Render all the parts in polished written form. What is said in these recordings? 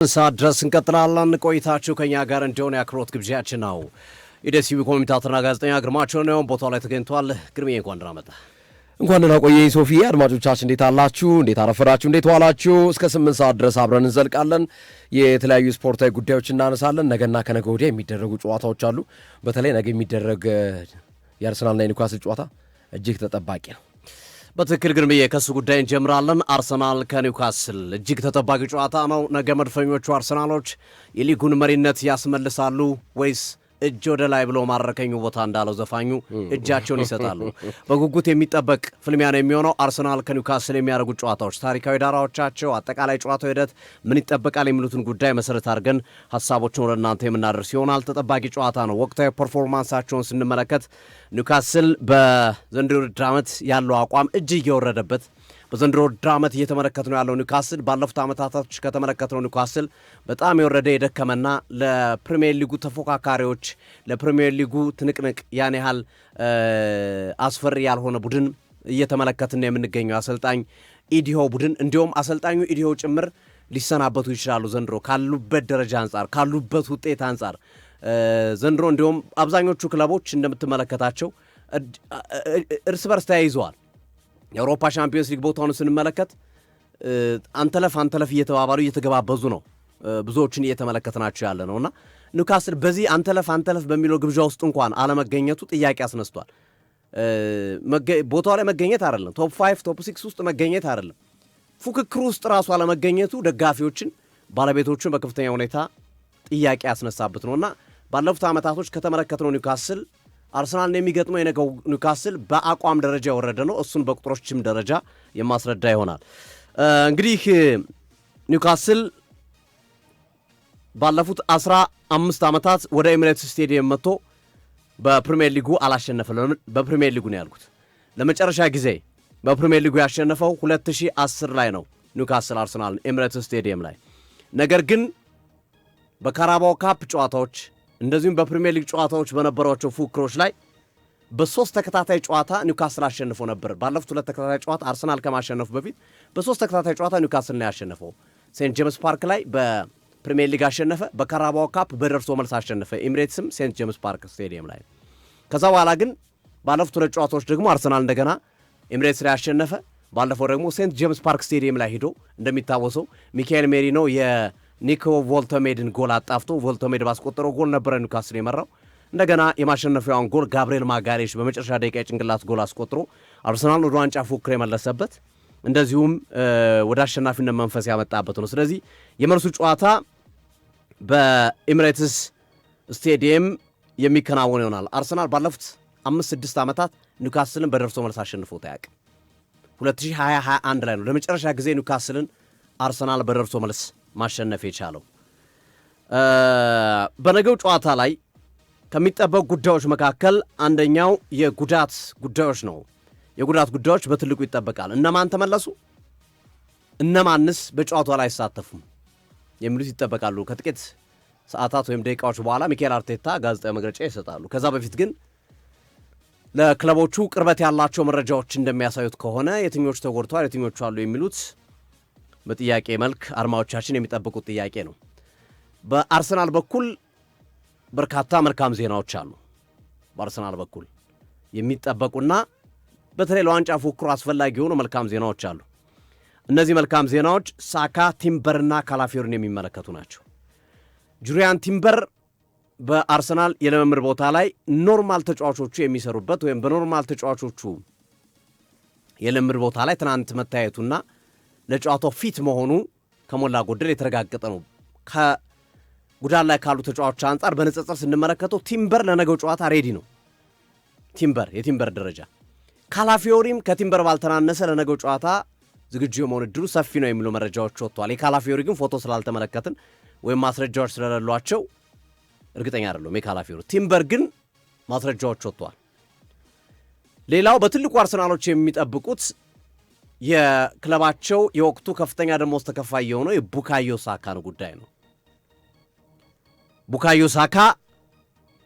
ሰዓት ድረስ እንቀጥላለን። ቆይታችሁ ከኛ ጋር እንደሆነ ያክብሮት ግብዣችን ነው። የደሲቢ ኮሜንታተርና ጋዜጠኛ ግርማቸው ነው ቦታው ላይ ተገኝቷል። ግርሜ እንኳን ደህና መጣ። እንኳን ደህና ቆየኝ ሶፊ። አድማጮቻችን እንዴት አላችሁ? እንዴት አረፈራችሁ? እንዴት ዋላችሁ? እስከ 8 ሰዓት ድረስ አብረን እንዘልቃለን። የተለያዩ ስፖርታዊ ጉዳዮች እናነሳለን። ነገና ከነገ ወዲያ የሚደረጉ ጨዋታዎች አሉ። በተለይ ነገ የሚደረግ የአርሰናልና የኒውካስል ጨዋታ እጅግ ተጠባቂ ነው። በትክክል ግርምዬ ከሱ ጉዳይ እንጀምራለን። አርሰናል ከኒውካስል እጅግ ተጠባቂ ጨዋታ ነው። ነገ መድፈኞቹ አርሰናሎች የሊጉን መሪነት ያስመልሳሉ ወይስ እጅ ወደ ላይ ብሎ ማረከኙ ቦታ እንዳለው ዘፋኙ እጃቸውን ይሰጣሉ? በጉጉት የሚጠበቅ ፍልሚያ ነው የሚሆነው። አርሰናል ከኒውካስል የሚያደርጉት ጨዋታዎች፣ ታሪካዊ ዳራዎቻቸው፣ አጠቃላይ ጨዋታው ሂደት ምን ይጠበቃል የሚሉትን ጉዳይ መሰረት አድርገን ሀሳቦችን ወደ እናንተ የምናደርስ ይሆናል። ተጠባቂ ጨዋታ ነው። ወቅታዊ ፐርፎርማንሳቸውን ስንመለከት ኒውካስል በዘንድሮ ውድድር ዓመት ያለው አቋም እጅግ የወረደበት፣ በዘንድሮ ውድድር ዓመት እየተመለከት ነው ያለው ኒውካስል ባለፉት ዓመታቶች ከተመለከትነው ኒውካስል በጣም የወረደ የደከመና ለፕሪሚየር ሊጉ ተፎካካሪዎች ለፕሪሚየር ሊጉ ትንቅንቅ ያን ያህል አስፈሪ ያልሆነ ቡድን እየተመለከትን የምንገኘው አሰልጣኝ ኢዲሆ ቡድን፣ እንዲሁም አሰልጣኙ ኢዲሆ ጭምር ሊሰናበቱ ይችላሉ ዘንድሮ ካሉበት ደረጃ አንጻር ካሉበት ውጤት አንጻር። ዘንድሮ እንዲሁም አብዛኞቹ ክለቦች እንደምትመለከታቸው እርስ በርስ ተያይዘዋል። የአውሮፓ ሻምፒዮንስ ሊግ ቦታውን ስንመለከት አንተለፍ እየተባባሉ እየተገባበዙ ነው ብዙዎችን እየተመለከትናቸው ያለ ነውና ኒውካስል በዚህ አንተለፍ በሚለው ግብዣ ውስጥ እንኳን አለመገኘቱ ጥያቄ አስነስቷል። ቦታው ላይ መገኘት አይደለም ቶፕ 5 ቶፕ 6 ውስጥ መገኘት አይደለም፣ ፉክክሩ ውስጥ ራሱ አለመገኘቱ ደጋፊዎችን ባለቤቶችን በከፍተኛ ሁኔታ ጥያቄ ያስነሳበት ነውና ባለፉት ዓመታቶች ከተመለከትነው ኒውካስል አርሰናልን የሚገጥመው የነገው ኒውካስል በአቋም ደረጃ የወረደ ነው። እሱን በቁጥሮችም ደረጃ የማስረዳ ይሆናል። እንግዲህ ኒውካስል ባለፉት 15 ዓመታት ወደ ኤሚሬትስ ስቴዲየም መጥቶ በፕሪሚየር ሊጉ አላሸነፈም። በፕሪሚየር ሊጉ ነው ያልኩት። ለመጨረሻ ጊዜ በፕሪሚየር ሊጉ ያሸነፈው 2010 ላይ ነው ኒውካስል አርሰናልን ኤሚሬትስ ስቴዲየም ላይ። ነገር ግን በካራባኦ ካፕ ጨዋታዎች እንደዚሁም በፕሪሚየር ሊግ ጨዋታዎች በነበሯቸው ፉክክሮች ላይ በሶስት ተከታታይ ጨዋታ ኒውካስል አሸንፎ ነበር። ባለፉት ሁለት ተከታታይ ጨዋታ አርሰናል ከማሸነፉ በፊት በሶስት ተከታታይ ጨዋታ ኒውካስል ነው ያሸነፈው። ሴንት ጄምስ ፓርክ ላይ በፕሪሚየር ሊግ አሸነፈ፣ በካራባኦ ካፕ በደርሶ መልስ አሸነፈ፣ ኤሚሬትስም ሴንት ጄምስ ፓርክ ስቴዲየም ላይ። ከዛ በኋላ ግን ባለፉት ሁለት ጨዋታዎች ደግሞ አርሰናል እንደገና ኤሚሬትስ ላይ አሸነፈ። ባለፈው ደግሞ ሴንት ጄምስ ፓርክ ስቴዲየም ላይ ሄዶ እንደሚታወሰው ሚካኤል ሜሪኖ ኒኮ ቮልተሜድን ጎል አጣፍቶ ቮልተሜድ ባስቆጠረው ጎል ነበረ ኒውካስል የመራው። እንደገና የማሸነፊያውን ጎል ጋብርኤል ማጋሌሽ በመጨረሻ ደቂቃ የጭንቅላት ጎል አስቆጥሮ አርሰናል ወደ ዋንጫ ፉክክር የመለሰበት እንደዚሁም ወደ አሸናፊነት መንፈስ ያመጣበት ነው። ስለዚህ የመልሱ ጨዋታ በኤሚሬትስ ስቴዲየም የሚከናወን ይሆናል። አርሰናል ባለፉት 5-6 ዓመታት ኒውካስልን በደርሶ መልስ አሸንፎት አያውቅም። 2021 ላይ ነው ለመጨረሻ ጊዜ ኒውካስልን አርሰናል በደርሶ መልስ ማሸነፍ የቻለው። በነገው ጨዋታ ላይ ከሚጠበቁ ጉዳዮች መካከል አንደኛው የጉዳት ጉዳዮች ነው። የጉዳት ጉዳዮች በትልቁ ይጠበቃል። እነማን ተመለሱ፣ እነማንስ በጨዋታው ላይ አይሳተፉም የሚሉት ይጠበቃሉ። ከጥቂት ሰዓታት ወይም ደቂቃዎች በኋላ ሚኬል አርቴታ ጋዜጣዊ መግለጫ ይሰጣሉ። ከዛ በፊት ግን ለክለቦቹ ቅርበት ያላቸው መረጃዎች እንደሚያሳዩት ከሆነ የትኞቹ ተጎድተዋል፣ የትኞቹ አሉ የሚሉት በጥያቄ መልክ አድማጮቻችን የሚጠብቁት ጥያቄ ነው። በአርሰናል በኩል በርካታ መልካም ዜናዎች አሉ። በአርሰናል በኩል የሚጠበቁና በተለይ ለዋንጫ ፉክክሩ አስፈላጊ የሆኑ መልካም ዜናዎች አሉ። እነዚህ መልካም ዜናዎች ሳካ፣ ቲምበርና ካላፊዮሪን የሚመለከቱ ናቸው። ጁሪያን ቲምበር በአርሰናል የልምምድ ቦታ ላይ ኖርማል ተጫዋቾቹ የሚሰሩበት ወይም በኖርማል ተጫዋቾቹ የልምምድ ቦታ ላይ ትናንት መታየቱና ለጨዋታው ፊት መሆኑ ከሞላ ጎደል የተረጋገጠ ነው። ከጉዳት ላይ ካሉ ተጫዋቾች አንጻር በንጽጽር ስንመለከተው ቲምበር ለነገው ጨዋታ ሬዲ ነው። የቲምበር ደረጃ ካላፊዮሪም ከቲምበር ባልተናነሰ ለነገው ጨዋታ ዝግጁ የመሆን እድሉ ሰፊ ነው የሚሉ መረጃዎች ወጥተዋል። የካላፊዮሪ ግን ፎቶ ስላልተመለከትን ወይም ማስረጃዎች ስለሌሏቸው እርግጠኛ አይደለም የካላፊዮሪ። ቲምበር ግን ማስረጃዎች ወጥተዋል። ሌላው በትልቁ አርሰናሎች የሚጠብቁት የክለባቸው የወቅቱ ከፍተኛ ደሞዝ ተከፋይ የሆነው የቡካዮ ሳካን ጉዳይ ነው። ቡካዮ ሳካ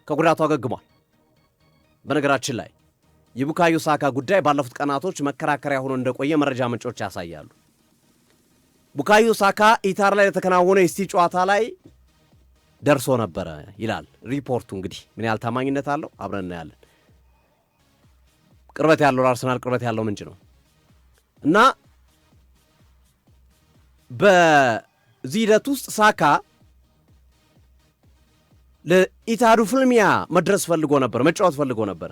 ከጉዳቱ አገግሟል። በነገራችን ላይ የቡካዮ ሳካ ጉዳይ ባለፉት ቀናቶች መከራከሪያ ሆኖ እንደቆየ መረጃ ምንጮች ያሳያሉ። ቡካዮ ሳካ ኢታር ላይ ለተከናወነ የሲቲ ጨዋታ ላይ ደርሶ ነበረ ይላል ሪፖርቱ። እንግዲህ ምን ያህል ታማኝነት አለው አብረን እናያለን። ቅርበት ያለው አርሰናል ቅርበት ያለው ምንጭ ነው እና በዚህ ሂደት ውስጥ ሳካ ለኢታዱ ፍልሚያ መድረስ ፈልጎ ነበር፣ መጫወት ፈልጎ ነበር።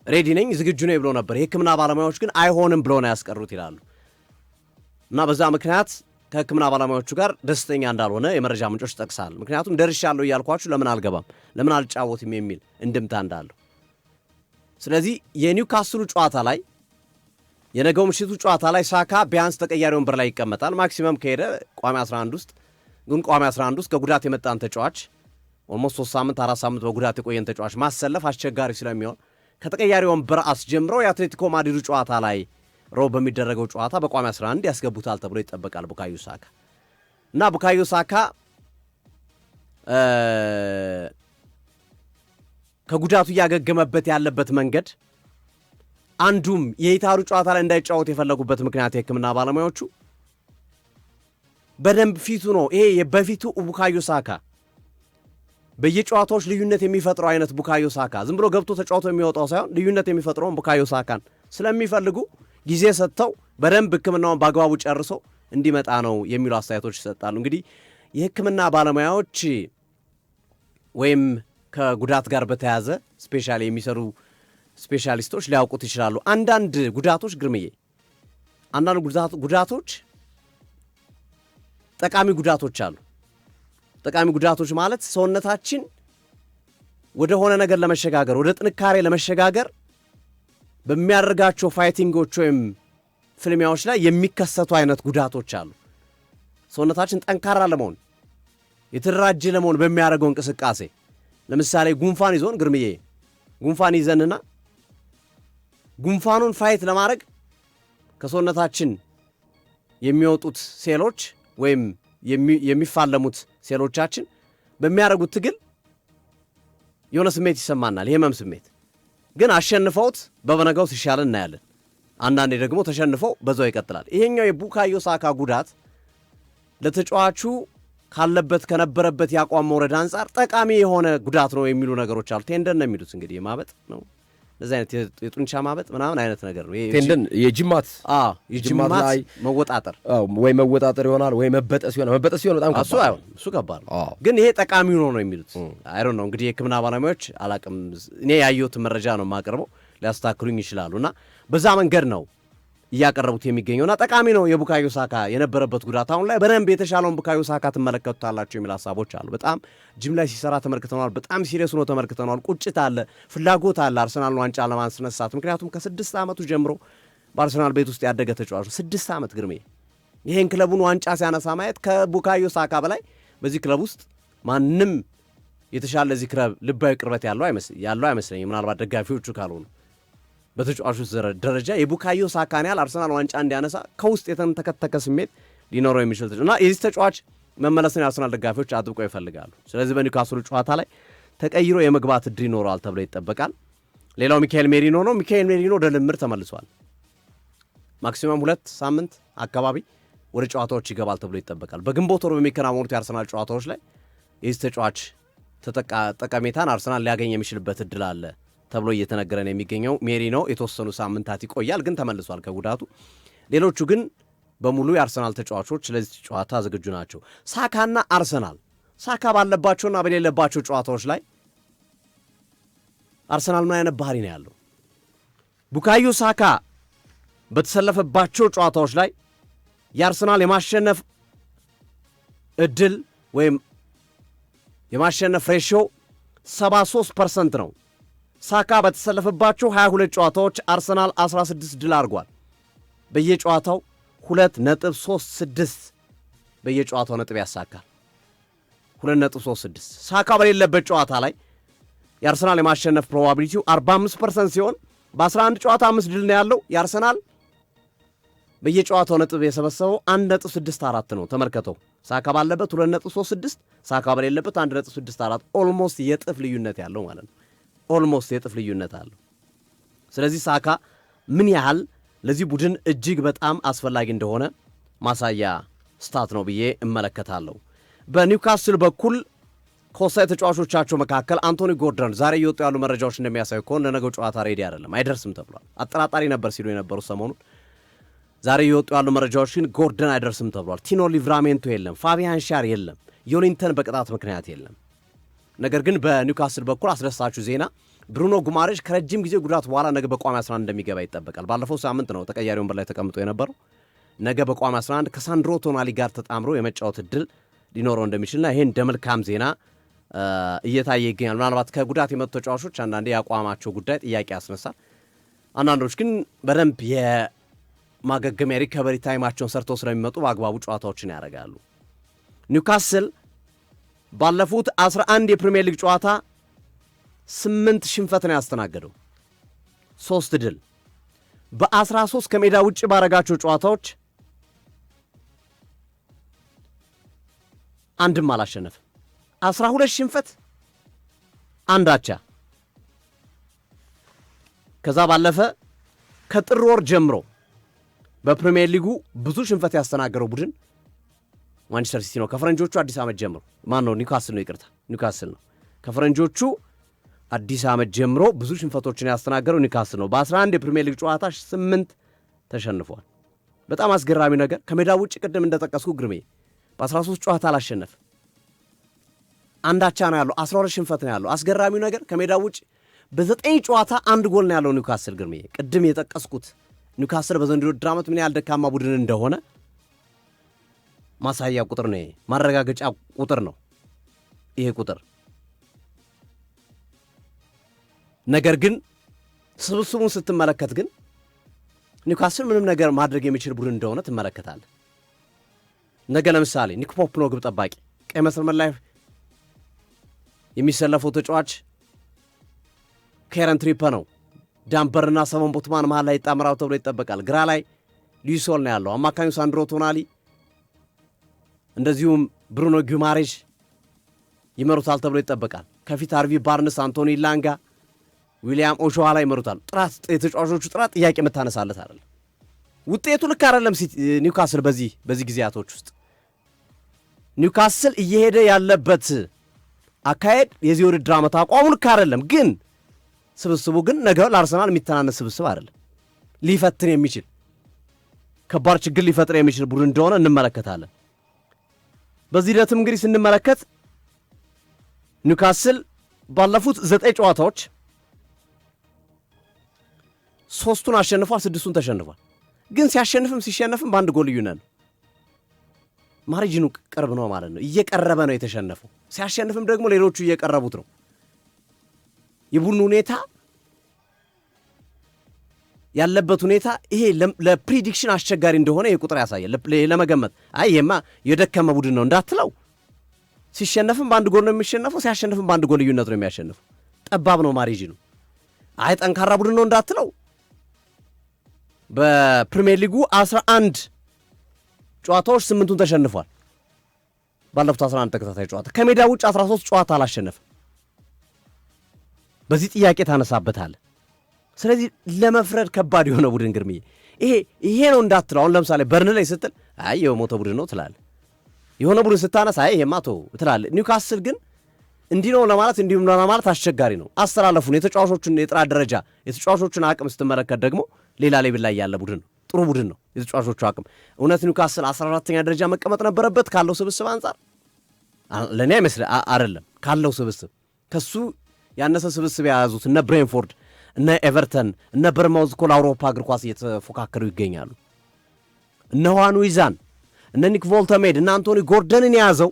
ሬዲ ነኝ ዝግጁ ነኝ ብሎ ነበር። የሕክምና ባለሙያዎች ግን አይሆንም ብሎ ነው ያስቀሩት ይላሉ እና በዛ ምክንያት ከሕክምና ባለሙያዎቹ ጋር ደስተኛ እንዳልሆነ የመረጃ ምንጮች ጠቅሳል። ምክንያቱም ደርሻለሁ እያልኳችሁ ለምን አልገባም ለምን አልጫወትም የሚል እንድምታ እንዳለው። ስለዚህ የኒውካስሉ ጨዋታ ላይ የነገው ምሽቱ ጨዋታ ላይ ሳካ ቢያንስ ተቀያሪ ወንበር ላይ ይቀመጣል። ማክሲመም ከሄደ ቋሚ 11 ውስጥ ግን ቋሚ 11 ውስጥ ከጉዳት የመጣን ተጫዋች ኦልሞስት 3 ሳምንት 4 ሳምንት በጉዳት የቆየን ተጫዋች ማሰለፍ አስቸጋሪ ስለሚሆን ከተቀያሪ ወንበር አስጀምረው የአትሌቲኮ ማድሪዱ ጨዋታ ላይ ሮብ በሚደረገው ጨዋታ በቋሚ 11 ያስገቡታል ተብሎ ይጠበቃል ቡካዮ ሳካ እና ቡካዮ ሳካ ከጉዳቱ እያገገመበት ያለበት መንገድ አንዱም የኢታሩ ጨዋታ ላይ እንዳይጫወት የፈለጉበት ምክንያት የሕክምና ባለሙያዎቹ በደንብ ፊቱ ነው። ይሄ በፊቱ ቡካዮ ሳካ በየጨዋታዎች ልዩነት የሚፈጥረው አይነት ቡካዮ ሳካ ዝም ብሎ ገብቶ ተጫውቶ የሚወጣው ሳይሆን ልዩነት የሚፈጥረውን ቡካዮ ሳካን ስለሚፈልጉ ጊዜ ሰጥተው በደንብ ሕክምናውን በአግባቡ ጨርሶ እንዲመጣ ነው የሚሉ አስተያየቶች ይሰጣሉ። እንግዲህ የሕክምና ባለሙያዎች ወይም ከጉዳት ጋር በተያያዘ ስፔሻሊ የሚሰሩ ስፔሻሊስቶች ሊያውቁት ይችላሉ። አንዳንድ ጉዳቶች ግርምዬ፣ አንዳንድ ጉዳቶች ጠቃሚ ጉዳቶች አሉ። ጠቃሚ ጉዳቶች ማለት ሰውነታችን ወደ ሆነ ነገር ለመሸጋገር ወደ ጥንካሬ ለመሸጋገር በሚያደርጋቸው ፋይቲንጎች ወይም ፍልሚያዎች ላይ የሚከሰቱ አይነት ጉዳቶች አሉ። ሰውነታችን ጠንካራ ለመሆን የተደራጀ ለመሆን በሚያደርገው እንቅስቃሴ ለምሳሌ ጉንፋን ይዞን ግርምዬ፣ ጉንፋን ይዘንና ጉንፋኑን ፋይት ለማድረግ ከሰውነታችን የሚወጡት ሴሎች ወይም የሚፋለሙት ሴሎቻችን በሚያደርጉት ትግል የሆነ ስሜት ይሰማናል፣ የህመም ስሜት። ግን አሸንፈውት በበነጋው ሲሻል እናያለን። አንዳንዴ ደግሞ ተሸንፈው በዛው ይቀጥላል። ይሄኛው የቡካዮ ሳካ ጉዳት ለተጫዋቹ ካለበት ከነበረበት የአቋም መውረድ አንጻር ጠቃሚ የሆነ ጉዳት ነው የሚሉ ነገሮች አሉ። ቴንደን ነው የሚሉት እንግዲህ ማበጥ ነው፣ እንደዚህ አይነት የጡንቻ ማበጥ ምናምን አይነት ነገር ነው። ቴንደን የጅማት ላይ መወጣጠር ወይ መወጣጠር ይሆናል ወይ መበጠስ ይሆናል። መበጠስ ይሆናል በጣም ከባድ ነው። እሱ ከባድ ነው፣ ግን ይሄ ጠቃሚ ነው የሚሉት። አይ ዶንት ኖ እንግዲህ የሕክምና ባለሙያዎች አላቅም፣ እኔ ያየሁትን መረጃ ነው የማቀርበው፣ ሊያስተካክሉኝ ይችላሉና በዛ መንገድ ነው እያቀረቡት የሚገኘውና ጠቃሚ ነው። የቡካዮ ሳካ የነበረበት ጉዳት አሁን ላይ በደንብ የተሻለውን ቡካዮ ሳካ ትመለከቱታላችሁ የሚል ሀሳቦች አሉ። በጣም ጅም ላይ ሲሰራ ተመልክተነዋል። በጣም ሲሪየስ ሆኖ ተመልክተነዋል። ቁጭት አለ፣ ፍላጎት አለ አርሰናልን ዋንጫ ለማስነሳት። ምክንያቱም ከ6 ዓመቱ ጀምሮ በአርሰናል ቤት ውስጥ ያደገ ተጫዋች 6 ዓመት ግርሜ፣ ይሄን ክለቡን ዋንጫ ሲያነሳ ማየት ከቡካዮ ሳካ በላይ በዚህ ክለብ ውስጥ ማንም የተሻለ ለዚህ ክለብ ልባዊ ቅርበት ያለው አይመስለኝም፣ ምናልባት ደጋፊዎቹ ካልሆኑ። በተጫዋቾች ደረጃ የቡካዮ ሳካን ያህል አርሰናል ዋንጫ እንዲያነሳ ከውስጥ የተንተከተከ ስሜት ሊኖረው የሚችል እና የዚህ ተጫዋች መመለስን የአርሰናል ደጋፊዎች አጥብቀው ይፈልጋሉ። ስለዚህ በኒውካስሉ ጨዋታ ላይ ተቀይሮ የመግባት እድል ይኖረዋል ተብሎ ይጠበቃል። ሌላው ሚካኤል ሜሪኖ ነው። ሚካኤል ሜሪኖ ወደ ልምድ ተመልሷል። ማክሲመም 2 ሳምንት አካባቢ ወደ ጨዋታዎች ይገባል ተብሎ ይጠበቃል። በግንቦት ወር በሚከናወኑት የአርሰናል ጨዋታዎች ላይ የዚህ ተጫዋች ጠቀሜታን አርሰናል ሊያገኝ የሚችልበት እድል አለ ተብሎ እየተነገረ ነው የሚገኘው። ሜሪኖ የተወሰኑ ሳምንታት ይቆያል፣ ግን ተመልሷል ከጉዳቱ። ሌሎቹ ግን በሙሉ የአርሰናል ተጫዋቾች ለዚህ ጨዋታ ዝግጁ ናቸው። ሳካና አርሰናል ሳካ ባለባቸውና በሌለባቸው ጨዋታዎች ላይ አርሰናል ምን አይነት ባህሪ ነው ያለው? ቡካዮ ሳካ በተሰለፈባቸው ጨዋታዎች ላይ የአርሰናል የማሸነፍ እድል ወይም የማሸነፍ ሬሽዮ 73% ነው። ሳካ በተሰለፈባቸው 22 ጨዋታዎች አርሰናል 16 ድል አድርጓል። በየጨዋታው 2.36 በየጨዋታው ነጥብ ያሳካል። 2.36 ሳካ በሌለበት ጨዋታ ላይ የአርሰናል የማሸነፍ ፕሮባቢሊቲው 45% ሲሆን በ11 ጨዋታ 5 ድል ነው ያለው። የአርሰናል በየጨዋታው ነጥብ የሰበሰበው 1.64 ነው። ተመልከተው፣ ሳካ ባለበት 2.36፣ ሳካ በሌለበት 1.64። ኦልሞስት የጥፍ ልዩነት ያለው ማለት ነው። ኦልሞስት የጥፍ ልዩነት አለው። ስለዚህ ሳካ ምን ያህል ለዚህ ቡድን እጅግ በጣም አስፈላጊ እንደሆነ ማሳያ ስታት ነው ብዬ እመለከታለሁ። በኒውካስል በኩል ከወሳኝ ተጫዋቾቻቸው መካከል አንቶኒ ጎርደን ዛሬ እየወጡ ያሉ መረጃዎች እንደሚያሳዩ ከሆነ ለነገው ጨዋታ ሬዲ አይደለም፣ አይደርስም ተብሏል። አጠራጣሪ ነበር ሲሉ የነበሩ ሰሞኑን ዛሬ እየወጡ ያሉ መረጃዎች ግን ጎርደን አይደርስም ተብሏል። ቲኖ ሊቭራሜንቶ የለም፣ ፋቢያን ሻር የለም፣ ዮሊንተን በቅጣት ምክንያት የለም። ነገር ግን በኒውካስል በኩል አስደሳችሁ ዜና ብሩኖ ጉማሬሽ ከረጅም ጊዜ ጉዳት በኋላ ነገ በቋሚ 11 እንደሚገባ ይጠበቃል። ባለፈው ሳምንት ነው ተቀያሪ ወንበር ላይ ተቀምጦ የነበረው። ነገ በቋሚ 11 ከሳንድሮ ቶናሊ ጋር ተጣምሮ የመጫወት እድል ሊኖረው እንደሚችልና ይሄን እንደ መልካም ዜና እየታየ ይገኛል። ምናልባት ከጉዳት የመጡ ተጫዋቾች አንዳንዴ ያቋማቸው ጉዳይ ጥያቄ ያስነሳል። አንዳንዶች ግን በደንብ የማገገሚያ ሪከቨሪ ታይማቸውን ሰርተው ስለሚመጡ በአግባቡ ጨዋታዎችን ያደርጋሉ። ኒውካስል ባለፉት 11 የፕሪሚየር ሊግ ጨዋታ 8 ሽንፈት ነው ያስተናገደው፣ 3 ድል። በ13 ከሜዳ ውጭ ባረጋቸው ጨዋታዎች አንድም አላሸነፍም። 12 ሽንፈት፣ አንድ አቻ። ከዛ ባለፈ ከጥር ወር ጀምሮ በፕሪሚየር ሊጉ ብዙ ሽንፈት ያስተናገረው ቡድን ማንቸስተር ሲቲ ነው። ከፈረንጆቹ አዲስ ዓመት ጀምሮ ኒውካስል ነው፣ ይቅርታ ኒውካስል ነው። ከፈረንጆቹ አዲስ ዓመት ጀምሮ ብዙ ሽንፈቶችን ያስተናገረው ኒውካስል ነው። በ11 የፕሪሚየር ሊግ ጨዋታ 8 ተሸንፏል። በጣም አስገራሚ ነገር ከሜዳ ውጭ ቅድም እንደጠቀስኩ ግርሜ በ13 ጨዋታ አላሸነፍ፣ አንድ አቻ ነው ያለው፣ 12 ሽንፈት ነው ያለው። አስገራሚው ነገር ከሜዳ ውጭ በ9 ጨዋታ 1 ጎል ነው ያለው ኒውካስል። ግርሜ ቅድም የጠቀስኩት ኒውካስል በዘንድሮ ውድድር ዓመት ምን ያህል ደካማ ቡድን እንደሆነ ማሳያ ቁጥር ነው፣ ማረጋገጫ ቁጥር ነው ይሄ ቁጥር። ነገር ግን ስብስቡን ስትመለከት ግን ኒውካስል ምንም ነገር ማድረግ የሚችል ቡድን እንደሆነ ትመለከታለህ። ነገ ለምሳሌ ኒክ ፖፕ ነው ግብ ጠባቂ፣ ቀይ መስመር ላይ የሚሰለፈው ተጫዋች ኬረን ትሪፐ ነው። ዳምበርና ሰቨን ቦትማን መሃል ላይ ይጣመራው ተብሎ ይጠበቃል። ግራ ላይ ሉዊሶል ነው ያለው። አማካኙ ሳንድሮ ቶናሊ እንደዚሁም ብሩኖ ጉማሬሽ ይመሩታል ተብሎ ይጠበቃል። ከፊት አርቪ ባርንስ፣ አንቶኒ ላንጋ፣ ዊሊያም ኦሾዋ ላይ ይመሩታል። ጥራት የተጫዋቾቹ ጥራት ጥያቄ የምታነሳለት አይደለም። ውጤቱ ልክ አይደለም። ኒውካስል በዚህ ጊዜያቶች ውስጥ ኒውካስል እየሄደ ያለበት አካሄድ የዚህ ውድድር ዓመት አቋሙ ልክ አይደለም። ግን ስብስቡ ግን ነገ ለአርሰናል የሚተናነስ ስብስብ አይደለም። ሊፈትን የሚችል ከባድ ችግር ሊፈጥር የሚችል ቡድን እንደሆነ እንመለከታለን። በዚህ ሂደትም እንግዲህ ስንመለከት ኒውካስል ባለፉት 9 ጨዋታዎች 3ቱን አሸንፏል፣ 6ቱን ተሸንፏል። ግን ሲያሸንፍም ሲሸነፍም በአንድ ጎል ልዩነት ነው። ማርጂኑ ቅርብ ነው ማለት ነው። እየቀረበ ነው የተሸነፈው። ሲያሸንፍም ደግሞ ሌሎቹ እየቀረቡት ነው። የቡድኑ ሁኔታ ያለበት ሁኔታ ይሄ ለፕሪዲክሽን አስቸጋሪ እንደሆነ ይሄ ቁጥር ያሳያል። ለመገመት ይሄማ የደከመ ቡድን ነው እንዳትለው፣ ሲሸነፍም በአንድ ጎል ነው የሚሸነፈው፣ ሲያሸንፍም በአንድ ጎል ልዩነት ነው የሚያሸንፈው። ጠባብ ነው ማርጂኑ። ጠንካራ ቡድን ነው እንዳትለው፣ በፕሪሚየር ሊጉ 11 ጨዋታዎች 8ቱን ተሸንፏል። ባለፉት 11 ተከታታይ ጨዋታ ከሜዳ ውጭ 13 ጨዋታ አላሸነፈም። በዚህ ጥያቄ ታነሳበታለህ። ስለዚህ ለመፍረድ ከባድ የሆነ ቡድን ግርምዬ ይሄ ነው እንዳትለው። አሁን ለምሳሌ በርን ላይ ስትል የሞተ ቡድን ነው ትላለህ። የሆነ ቡድን ስታነሳ ይሄማ ተው ትላለህ። ኒውካስል ግን እንዲህ ነው ለማለት እንዲሁም ነው ለማለት አስቸጋሪ ነው። አስተላለፉን፣ የተጫዋቾቹን የጥራት ደረጃ፣ የተጫዋቾቹን አቅም ስትመለከት ደግሞ ሌላ ሌብል ላይ ያለ ቡድን ነው። ጥሩ ቡድን ነው የተጫዋቾቹ አቅም። እውነት ኒውካስል 14ኛ ደረጃ መቀመጥ ነበረበት ካለው ስብስብ አንጻር? ለእኔ አይደለም። ካለው ስብስብ ከሱ ያነሰ ስብስብ የያዙት እነ ብሬንፎርድ፣ እነ ኤቨርተን፣ እነ በርማውዝ እኮ ለአውሮፓ እግር ኳስ እየተፎካከሩ ይገኛሉ። እነ ዋን ዊዛን፣ እነ ኒክ ቮልተሜድ፣ እነ አንቶኒ ጎርደንን የያዘው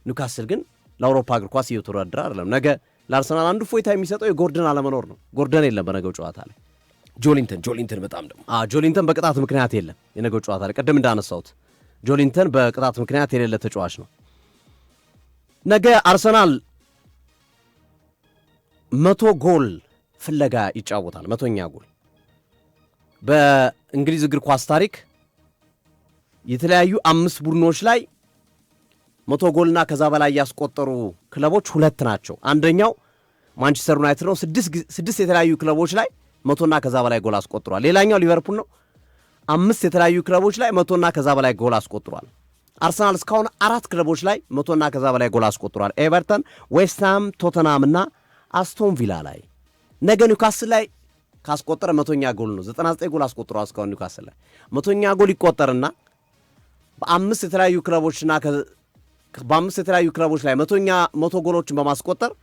ኒውካስል ግን ለአውሮፓ እግር ኳስ እየተወዳደረ አይደለም። ነገ ለአርሰናል አንዱ ፎይታ የሚሰጠው የጎርደን አለመኖር ነው። ጎርደን የለም በነገው ጨዋታ ላይ። ጆሊንተን በጣም ደግሞ ጆሊንተን በቅጣት ምክንያት የለም የነገው ጨዋታ ላይ። ቀደም እንዳነሳሁት ጆሊንተን በቅጣት ምክንያት የሌለ ተጫዋች ነው። ነገ አርሰናል 100 ጎል ፍለጋ ይጫወታል። 100ኛ ጎል በእንግሊዝ እግር ኳስ ታሪክ የተለያዩ 5 ቡድኖች ላይ 100 ጎልና ከዛ በላይ ያስቆጠሩ ክለቦች 2 ናቸው። አንደኛው ማንቸስተር ዩናይትድ ነው። 6 የተለያዩ ክለቦች ላይ 100ና ከዛ በላይ ጎል አስቆጥሯል። ሌላኛው ሊቨርፑል ነው። 5 የተለያዩ ክለቦች ላይ 100ና ከዛ በላይ ጎል አስቆጥሯል። አርሰናል እስካሁን 4 ክለቦች ላይ 100ና ከዛ በላይ ጎል አስቆጥሯል። ኤቨርተን፣ ዌስትሃም፣ ቶተናምና አስቶን ቪላ ላይ። ነገ ኒውካስል ላይ ካስቆጠረ 100ኛ ጎል ነው። 99 ጎል አስቆጥሯል እስካሁን ኒውካስል ላይ። 100ኛ ጎል ይቆጠርና በ5 የተለያዩ ክለቦችና በ5 የተለያዩ ክለቦች ላይ 100 ጎሎችን በማስቆጠር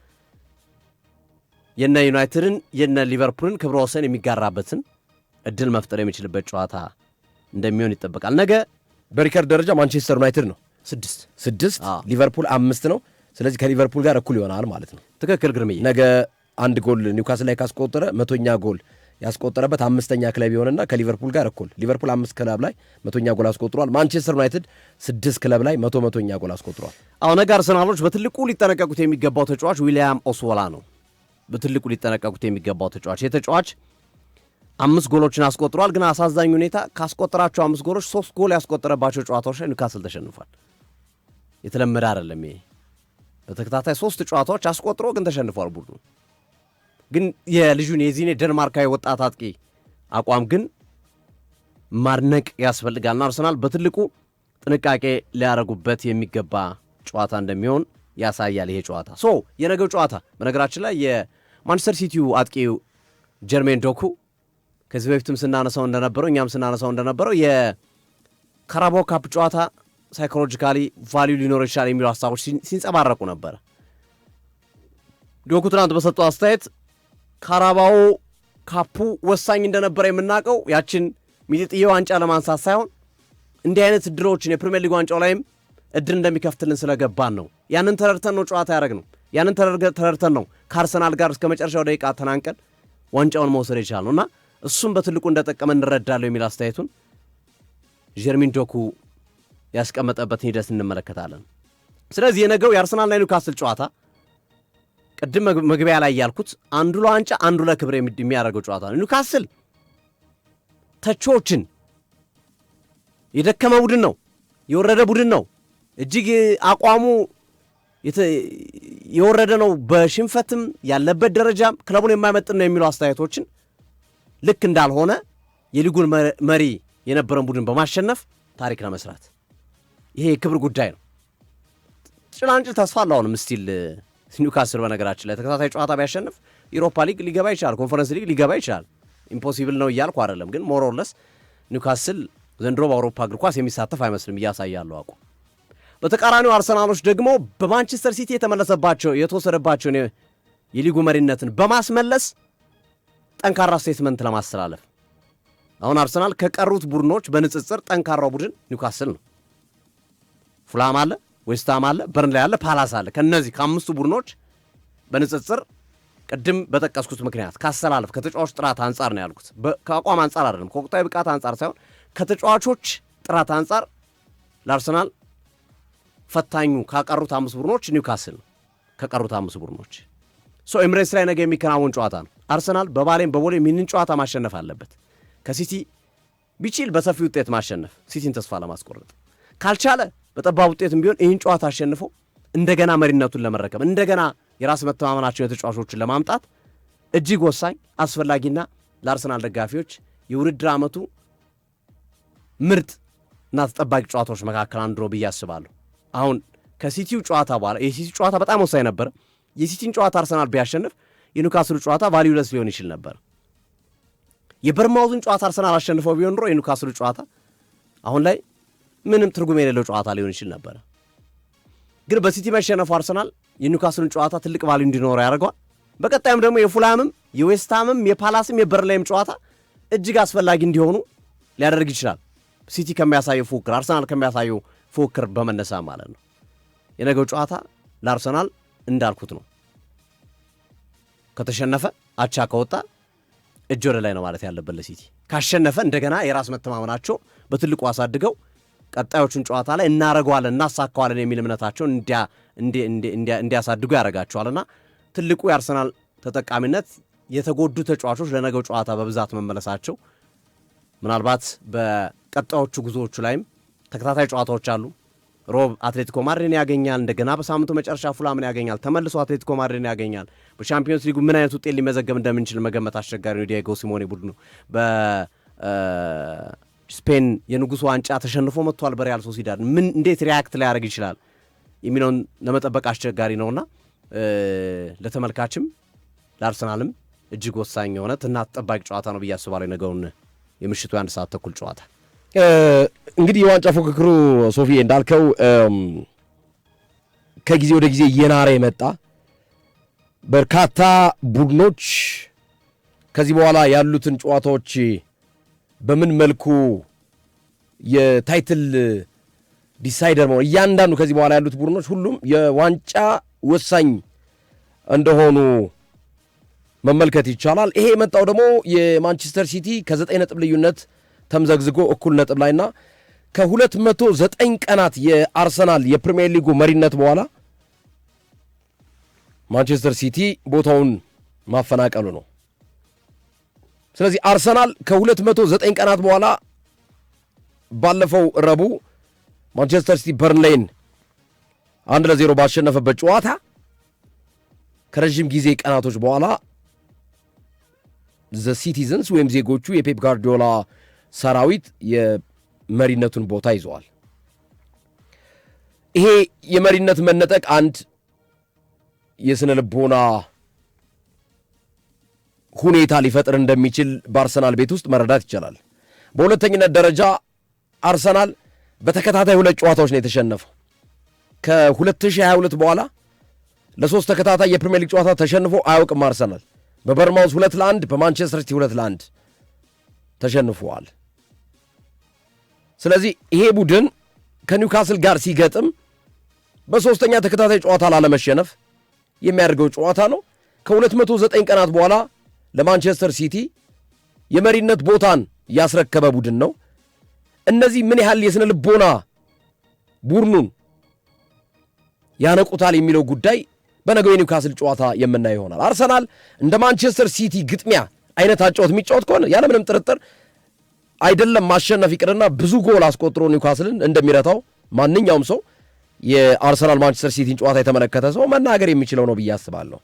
የነ ዩናይትድን የነ ሊቨርፑልን ክብረ ወሰን የሚጋራበትን እድል መፍጠር የሚችልበት ጨዋታ እንደሚሆን ይጠበቃል። ነገ በሪከርድ ደረጃ ማንቸስተር ዩናይትድ ነው 6 ሊቨርፑል 5 ነው። ስለዚህ ከሊቨርፑል ጋር እኩል ይሆናል ማለት ነው። ትክክል ግርምዬ። ነገ አንድ ጎል ኒውካስል ላይ ካስቆጠረ 100ኛ ጎል ያስቆጠረበት 5ኛ ክለብ ይሆንና ከሊቨርፑል ጋር እኩል። ሊቨርፑል 5 ክለብ ላይ 100ኛ ጎል አስቆጥሯል። ማንቸስተር ዩናይትድ 6 ክለብ ላይ 100ኛ ጎል አስቆጥሯል። አሁን ነገ አርሰናሎች በትልቁ ሊጠነቀቁት የሚገባው ተጫዋች ዊሊያም ኦስዋላ ነው። በትልቁ ሊጠነቀቁት የሚገባው ተጫዋች የተጫዋች 5 ጎሎችን አስቆጥሯል። ግን አሳዛኝ ሁኔታ ካስቆጠራቸው 5 ጎሎች 3 ጎል ያስቆጠረባቸው ጨዋታዎች ላይ ኒውካስል ተሸንፏል። የተለመደ አይደለም ይሄ። በተከታታይ 3 ጨዋታዎች አስቆጥሮ ግን ተሸንፏል ቡድኑ። ግን የልጁን የዚህኔ ደንማርካዊ ወጣት አጥቂ አቋም ግን ማድነቅ ያስፈልጋልና አርሰናል በትልቁ ጥንቃቄ ሊያደርጉበት የሚገባ ጨዋታ እንደሚሆን ያሳያል ይሄ ጨዋታ። የነገው ጨዋታ በነገራችን ላይ የማንቸስተር ሲቲው አጥቂው ጀርሜን ዶኩ ከዚህ በፊትም ስናነሳው እንደነበረው እኛም ስናነሳው እንደነበረው የካራባኦ ካፕ ጨዋታ ሳይኮሎጂካሊ ቫሊዩ ሊኖር ይችላል የሚሉ ሀሳቦች ሲንጸባረቁ ነበረ። ዶኩ ትናንት በሰጠው አስተያየት ካራባኦ ካፑ ወሳኝ እንደነበረ የምናውቀው ያችን ሚጢጥዬ ዋንጫ ለማንሳት ሳይሆን እንዲህ አይነት እድሎችን የፕሪሚየር ሊግ ዋንጫው ላይም እድል እንደሚከፍትልን ስለገባን ነው። ያንን ተረድተን ነው ጨዋታ ያደረግነው። ያንን ተረድተን ነው ከአርሰናል ጋር እስከ መጨረሻው ደቂቃ ተናንቀን ዋንጫውን መውሰድ የቻልነው እና እሱም በትልቁ እንደጠቀመ እንረዳለሁ የሚል አስተያየቱን ጀርሚን ዶኩ ያስቀመጠበትን ሂደት እንመለከታለን። ስለዚህ የነገው የአርሰናልና ኒውካስል ጨዋታ ቅድም መግቢያ ላይ ያልኩት አንዱ ለዋንጫ አንዱ ለክብር የሚያደርገው ጨዋታ ነው። ኒውካስል ተቾችን የደከመ ቡድን ነው፣ የወረደ ቡድን ነው፣ እጅግ አቋሙ የወረደ ነው፣ በሽንፈትም ያለበት ደረጃም ክለቡን የማይመጥን ነው የሚሉ አስተያየቶችን ልክ እንዳልሆነ የሊጉን መሪ የነበረን ቡድን በማሸነፍ ታሪክ ለመስራት ይሄ የክብር ጉዳይ ነው። ጭላንጭል ተስፋ አለውንም ስቲል ኒውካስል በነገራችን ላይ ተከታታይ ጨዋታ ቢያሸንፍ ዩሮፓ ሊግ ሊገባ ይችላል፣ ኮንፈረንስ ሊግ ሊገባ ይችላል። ኢምፖሲብል ነው እያልኩ አይደለም፣ ግን ሞር ኦር ለስ ኒውካስል ዘንድሮ በአውሮፓ እግር ኳስ የሚሳተፍ አይመስልም እያሳያለሁ አቁ። በተቃራኒው አርሰናሎች ደግሞ በማንቸስተር ሲቲ የተወሰደባቸውን የሊጉ መሪነትን በማስመለስ ጠንካራ ስቴትመንት ለማስተላለፍ አሁን አርሰናል ከቀሩት ቡድኖች በንጽጽር ጠንካራው ቡድን ኒውካስል ነው። ፉላም አለ፣ ዌስትሃም አለ፣ በርንሌይ አለ፣ ፓላስ አለ። ከነዚህ ከአምስቱ ቡድኖች በንጽጽር ቅድም በጠቀስኩት ምክንያት ካሰላለፍ ከተጫዋቾች ጥራት አንጻር ነው ያልኩት። ከአቋም አንጻር አይደለም፣ ከወቅታዊ ብቃት አንጻር ሳይሆን ከተጫዋቾች ጥራት አንጻር ለአርሰናል ፈታኙ ካቀሩት 5 ቡድኖች ኒውካስል ነው። ከቀሩት 5 ቡድኖች ኤምሬትስ ላይ ነገ የሚከናወን ጨዋታ ነው። አርሰናል በባሌም በቦሌም ይህንን ጨዋታ ማሸነፍ አለበት። ከሲቲ ቢችል በሰፊ ውጤት ማሸነፍ ሲቲን ተስፋ ለማስቆረጥ ካልቻለ በጠባብ ውጤትም ቢሆን ይህን ጨዋታ አሸንፎ እንደገና መሪነቱን ለመረከብ እንደገና የራስ መተማመናቸው የተጫዋቾችን ለማምጣት እጅግ ወሳኝ አስፈላጊና ለአርሰናል ደጋፊዎች የውድድር ዓመቱ ምርጥ እና ተጠባቂ ጨዋታዎች መካከል አንዱ ነው ብዬ አስባለሁ። አሁን ከሲቲው ጨዋታ በኋላ የሲቲ ጨዋታ በጣም ወሳኝ ነበር። የሲቲን ጨዋታ አርሰናል ቢያሸንፍ የኒውካስሉ ጨዋታ ቫልዩለስ ሊሆን ይችል ነበር። የበርማውዝን ጨዋታ አርሰናል አሸንፈው ቢሆን ኖሮ የኒውካስሉ ጨዋታ አሁን ላይ ምንም ትርጉም የሌለው ጨዋታ ሊሆን ይችል ነበር። ግን በሲቲ መሸነፉ አርሰናል የኒውካስሉን ጨዋታ ትልቅ ቫልዩ እንዲኖረው ያደርገዋል። በቀጣይም ደግሞ የፉላምም የዌስትሃምም የፓላስም የበርንሌይም ጨዋታ እጅግ አስፈላጊ እንዲሆኑ ሊያደርግ ይችላል። ሲቲ ከሚያሳየው ፉክክር፣ አርሰናል ከሚያሳየው ፉክክር በመነሳ ማለት ነው። የነገው ጨዋታ ለአርሰናል እንዳልኩት ነው። ከተሸነፈ አቻ ከወጣ እጅ ወደ ላይ ነው ማለት ያለበት ለሲቲ። ካሸነፈ እንደገና የራስ መተማመናቸው በትልቁ አሳድገው ቀጣዮቹን ጨዋታ ላይ እናረገዋለን እናሳካዋለን የሚል እምነታቸውን እንዲያሳድጉ ያደርጋቸዋልና ትልቁ የአርሰናል ተጠቃሚነት የተጎዱ ተጫዋቾች ለነገው ጨዋታ በብዛት መመለሳቸው፣ ምናልባት በቀጣዮቹ ጉዞዎቹ ላይም ተከታታይ ጨዋታዎች አሉ። ሮብ አትሌቲኮ ማድሪድን ያገኛል። እንደገና በሳምንቱ መጨረሻ ፉላምን ያገኛል። ተመልሶ አትሌቲኮ ማድሪድን ያገኛል። በቻምፒዮንስ ሊጉ ምን አይነት ውጤት ሊመዘገብ እንደምንችል መገመት አስቸጋሪ ነው። ዲያጎ ሲሞኔ ቡድኑ ስፔን የንጉሱ ዋንጫ ተሸንፎ መጥቷል በሪያል ሶሲዳድ። ምን እንዴት ሪያክት ሊያደርግ ይችላል የሚለውን ለመጠበቅ አስቸጋሪ ነውና ለተመልካችም ለአርሰናልም እጅግ ወሳኝ የሆነ እና ተጠባቂ ጨዋታ ነው ብዬ አስባለሁ። ነገውን የምሽቱ 1 ሰዓት ተኩል ጨዋታ እንግዲህ የዋንጫ ፉክክሩ ሶፊ እንዳልከው ከጊዜ ወደ ጊዜ እየናረ የመጣ በርካታ ቡድኖች ከዚህ በኋላ ያሉትን ጨዋታዎች በምን መልኩ የታይትል ዲሳይደር ነው እያንዳንዱ ከዚህ በኋላ ያሉት ቡድኖች ሁሉም የዋንጫ ወሳኝ እንደሆኑ መመልከት ይቻላል። ይሄ የመጣው ደግሞ የማንቸስተር ሲቲ ከ9 ነጥብ ልዩነት ተምዘግዝጎ እኩል ነጥብ ላይና ከ209 ቀናት የአርሰናል የፕሪሚየር ሊጉ መሪነት በኋላ ማንቸስተር ሲቲ ቦታውን ማፈናቀሉ ነው። ስለዚህ አርሰናል ከ209 ቀናት በኋላ ባለፈው ረቡዕ ማንቸስተር ሲቲ በርንሌይን 1-0 ባሸነፈበት ጨዋታ ከረዥም ጊዜ ቀናቶች በኋላ ዘ ሲቲዘንስ ወይም ዜጎቹ የፔፕ ጋርዲዮላ ሰራዊት የመሪነቱን ቦታ ይዘዋል። ይሄ የመሪነት መነጠቅ አንድ የስነ ልቦና ሁኔታ ሊፈጥር እንደሚችል በአርሰናል ቤት ውስጥ መረዳት ይቻላል። በሁለተኝነት ደረጃ አርሰናል በተከታታይ 2 ጨዋታዎች ነው የተሸነፈው። ከ2022 በኋላ ለ3 ተከታታይ የፕሪሚየር ሊግ ጨዋታ ተሸንፎ አያውቅም። አርሰናል በበርማውዝ 2-1 በማንቸስተር ሲቲ 2-1 ተሸንፈዋል። ስለዚህ ይሄ ቡድን ከኒውካስል ጋር ሲገጥም በሶስተኛ ተከታታይ ጨዋታ ላለመሸነፍ የሚያደርገው ጨዋታ ነው። ከ209 ቀናት በኋላ ለማንቸስተር ሲቲ የመሪነት ቦታን ያስረከበ ቡድን ነው። እነዚህ ምን ያህል የስነ ልቦና ቡድኑን ያነቁታል የሚለው ጉዳይ በነገው የኒውካስል ጨዋታ የምናየው ይሆናል። አርሰናል እንደ ማንቸስተር ሲቲ ግጥሚያ አይነት አጫወት የሚጫወት ከሆነ ያለምንም ጥርጥር አይደለም ማሸነፍ ይቅርና ብዙ ጎል አስቆጥሮ ኒውካስልን እንደሚረታው ማንኛውም ሰው የአርሰናል ማንቸስተር ሲቲን ጨዋታ የተመለከተ ሰው መናገር የሚችለው ነው ብዬ አስባለሁ።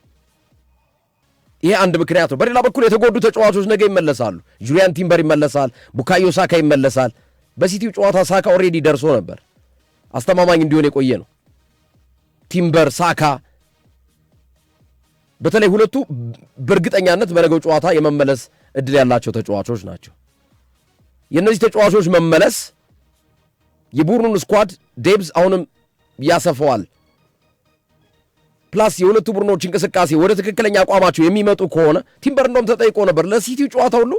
ይሄ አንድ ምክንያት ነው። በሌላ በኩል የተጎዱ ተጫዋቾች ነገ ይመለሳሉ። ጁሊያን ቲምበር ይመለሳል፣ ቡካዮ ሳካ ይመለሳል። በሲቲው ጨዋታ ሳካ ኦልሬዲ ደርሶ ነበር። አስተማማኝ እንዲሆን የቆየ ነው። ቲምበር፣ ሳካ በተለይ ሁለቱ በእርግጠኛነት በነገው ጨዋታ የመመለስ እድል ያላቸው ተጫዋቾች ናቸው። የእነዚህ ተጫዋቾች መመለስ የቡድኑን ስኳድ ዴብዝ አሁንም ያሰፈዋል። ፕላስ የሁለቱ ቡድኖች እንቅስቃሴ ወደ ትክክለኛ አቋማቸው የሚመጡ ከሆነ ቲምበር እንደውም ተጠይቆ ነበር ለሲቲው ጨዋታ ሁሉ